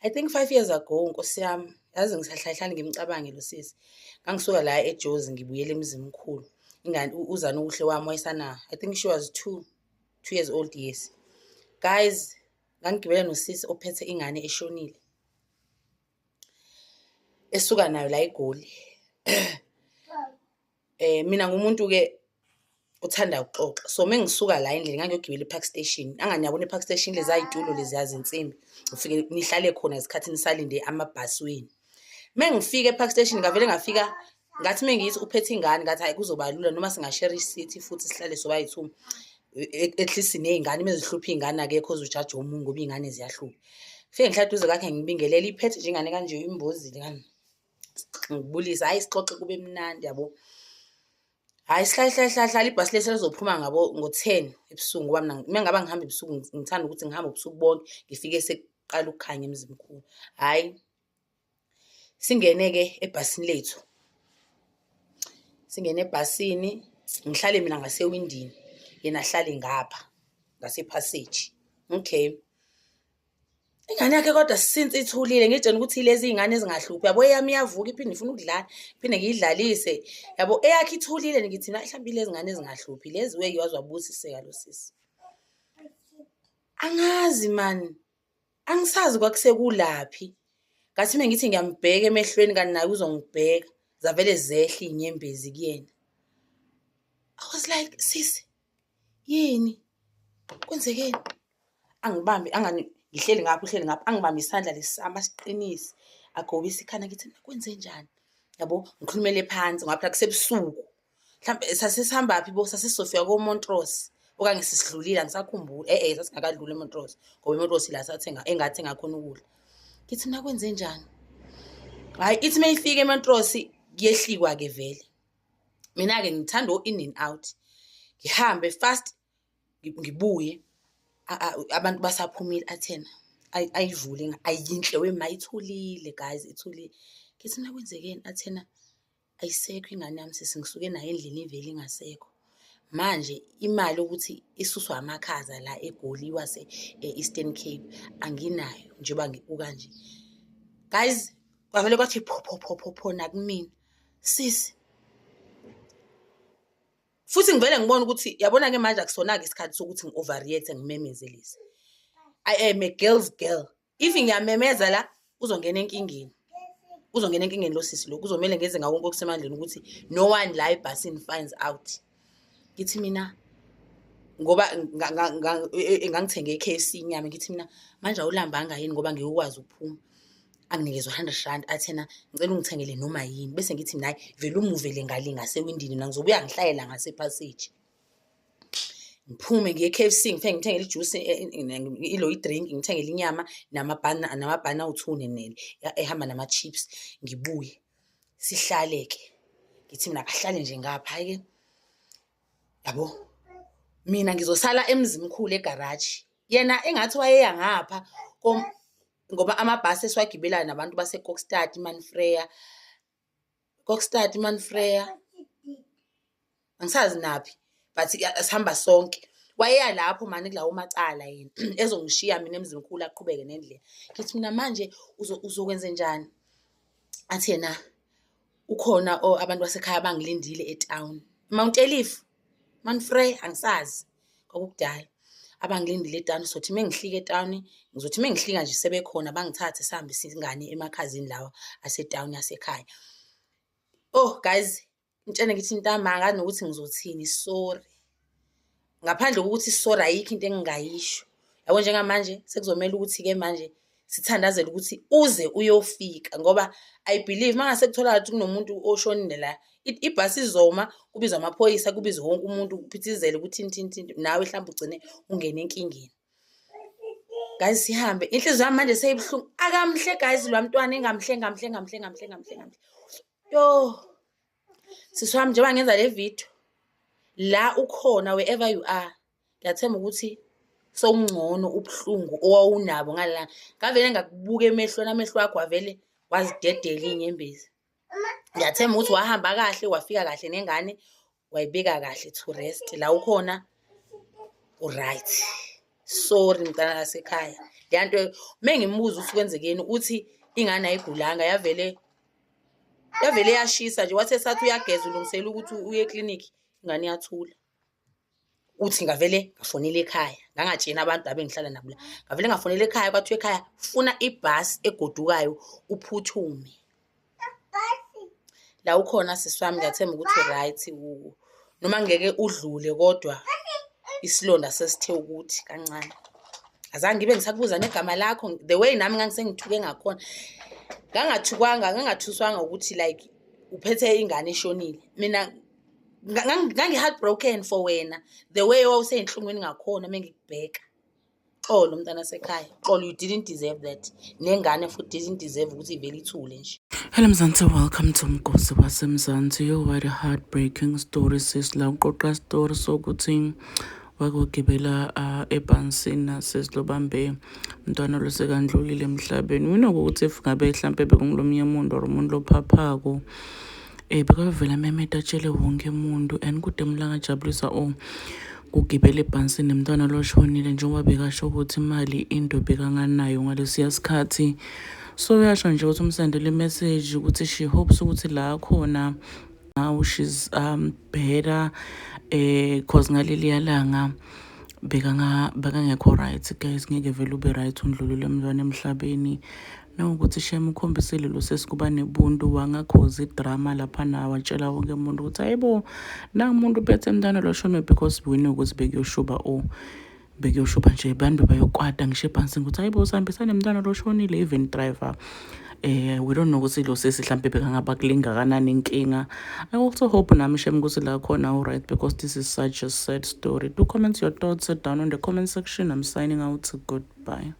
I think 5 years ago nkosi yami yazi ngisahlahlani ngimcabange lo sisi. Ngangisuka la eJozi ngibuyele emzini mkhulu. Ingane uzana uhle wami wayesana I think she was 2 years old. Yes guys, ngangigibela nosisi ophethe ingane eshonile esuka nayo la eGoli. Mina ngumuntu ke uthanda ukuxoxa, so mengisuka la endlini ngangiyogibela ePark Station. Anganyabona ePark Station lezi ayitulo lezi yazinsimbi ufike nihlale khona isikhathi nisalinde amabhasi wenu. Mengifika ePark Station ngavele ngafika ngathi mengiyithi uphethe ingane ngathi hayi kuzoba lula noma singashare seat futhi sihlale soba yi2 at least nezingane mezihlupha ingane akekho ozojaja omunye ngoba ingane ziyahlupha. Fike ngihladuze kakhe ngibingelele iphethe nje ingane kanje imbuzi ngani ngibulisa hayi sixoxe kube mnandi yabo. Hayi sihlahla ibhasi lesi lizophuma ngabo ngo10 ebusuku ngoba mina ngaba ngihamba ebusuku ngithanda ukuthi ngihamba ebusuku bonke ngifike seqala ukukhanya emzini mkhulu. Hayi singene ke ebhasini lethu. Singene ebhasini ngihlale mina ngasewindini yena ahlale ngapha ngasepassage. Okay. Ingane yakhe kodwa since ithulile ngitshela ukuthi lezi izingane ezingahluphi yabo eyami iyavuka iphinde ifuna ukudlala iphinde ngiyidlalise yabo eyakhe ithulile ngithi na mhlawumbe lezi izingane ezingahluphi lezi weke wazwabusiseka lo sisi. Angazi man, angisazi kwakusekulaphi. Ngathi mina ngithi ngiyambheka emehlweni kanti naye uzongibheka zavele zehla inyembezi kuyena. I was like sisi yini kwenzekeni? Angibambi angani ngihleli ngapha angibambe isandla lesama siqinisi agobisa ikhanda ngithi kwenze njani yabo ngikhulumele phansi ngoba phela kusebusuku mhlawumbe sasesihamba phi bo sasesofika ko Montrose okanye sisidlulile angisakhumbuli sasingakadluli eMontrose ngoba eMontrose la sathenga engathi ngakhona ukudla. Ngithi mina kwenze njani? Hayi ithi mayifika eMontrose kuyehlikwa ke vele. Mina ke ngithanda in and out ngihambe fast ngibuye abantu basaphumile athena ayivule ayinhle wemayithulile guys ithulile. Ngithi mina kwenzekeni athena ayisekho ingane yami sesingisuke nayo endlini ivele ingasekho. Manje imali ukuthi isuswa amakhaza la eGoli wase Eastern Cape anginayo njengoba ngibuka nje. Guys kwavele kwathi pho na kumina sisi. Futhi ngivele ngibona ukuthi yabona ke manje akusona ke isikhathi sokuthi ngioverreact ngimemezelise. I am a girl's girl. If ngiyamemeza la uzongena enkingeni. Uzongena enkingeni lo sisi lo kuzomela ngeze ngawo konke okusemandleni ukuthi no one la ebhasini finds out. Ngithi mina ngoba ngangithenge iKFC inyama ngithi mina manje awulambanga yini ngoba ngiyokwazi ukuphuma anginikezwe 100 rand athena ngicela ungithengele noma yini bese ngithi mina vele umuvele ngale ngasewindini mina ngizobuya ngihlayela ngasepassage. Ngiphume ngiye eKFC ngifike ngithengele ijuice ilo idrink ngithengele inyama namabhana u2 nenene ehamba nama chips ngibuye sihlaleke. Ngithi mina kahlale nje ngapha hayi ke yabo mina ngizosala emzini mkhulu egarage yena engathi wayeya ngapha ngoba amabhasi esiwagibela nabantu base Kokstad Manfreya angisazi naphi but sihamba sonke wayeya lapho manje kulawo macala yena ezongishiya mina emzini mkhulu aqhubeke nendlela. Ngithi mina manje uzokwenza njani? Athi yena ukhona abantu basekhaya bangilindile eTown Mount Elif Manfreya angisazi kokudala abangilindile eTown sothi mengihlika eTown ngizothi mengihlika nje sebekhona bangithathe sihambe singane emakhazini lawa aseTown yasekhaya. Oh guys ngitshene ngithi ntamanga nokuthi ngizothini sorry ngaphandle kokuthi sorry ayikho into engingayisho yabo njengamanje sekuzomela ukuthi ke manje sithandazela ukuthi uze uyofika ngoba I believe mangase kuthola ukuthi kunomuntu oshonile la ibhasi izoma kubizwa amaphoyisa kubizwa wonke umuntu uphithizele ukuthi thinti nawe mhlawumbe ugcine ungene enkingeni. Guys sihambe inhliziyo yami manje seyibhlungu akamhle guys lo mntwana engamhle yo siswami njengoba ngenza le video la ukhona wherever you are ngiyathemba ukuthi sowungcono ubhlungu owawunabo ngalana ngavele ngakubuka emehlweni amehlo akho avele wazidedela inyembezi. Ngiyathemba ukuthi wahamba kahle wafika kahle nengane wayibeka kahle to rest la ukhona right. Sorry mntana lasekhaya leyanto mengimubuza ukuthi kwenzekeni uthi ingane ayigulanga yavele yashisa nje wathe sathi uyageza ulungisela ukuthi uye eklinikhi ingane iyathula. Uthi ngavele ngafonela ekhaya ngangatsheni abantu abengihlala nabo la ngavele ngafonela ekhaya kwathiwa ekhaya funa ibhasi egodukayo uphuthume la ukhona sisi wami ngathemba ukuthi right noma ngeke udlule kodwa isilonda sesithe ukuthi kancane. Azange ngibe ngisakubuza negama lakho the way nami ngangisengithuke ngakhona ngangathuswanga ukuthi like uphethe ingane eshonile. Mina heartbroken for wena the way wawuseyinhlungwini ngakhona mengikubheka. Xolo mntana sekhaya, xolo, you didn't deserve that. Nengane futhi didn't deserve ukuthi ivele ithule nje. Hello Mzansi, welcome to Mgosi waseMzansi. Yo, what a heartbreaking story sis. La uqoqa story sokuthi wakugibela ebhansini nasesilobambe umntwana losekandlulile emhlabeni. Mina ukuthi if ngabe mhlambe bekungilomnye umuntu or umuntu lophaphako bekavela memeta atshele wonke umuntu and kude mlangajabulisa kugibela ebhansini umntwana loshonile njengoba bekasho ukuthi imali into bekanganayo ngalesiya sikhathi. So uyasho nje ukuthi umsendele message ukuthi she hopes ukuthi la khona now she's better cause ngaleli yalanga bekangekho right guys. Ngeke vele ube right undlulule umntwana emhlabeni nokuthi shame ukhombisile lo sesikuba nebuntu wangakhoza idrama lapha nawe watshela wonke umuntu ukuthi hayibo nangumuntu uphethe umntwana loshonwe because wena ukuthi bekuyoshuba nje bantu bayokwata ngisho ebhansini ukuthi hayibo usihambisane umntwana loshonile even driver we don't know ukuthi lo sesi mhlambe bekangaba kulinga kanani inkinga. I also hope nami shame ukuthi la khona all right because this is such a sad story. Do comment your thoughts down on the comment section. I'm signing out. Goodbye.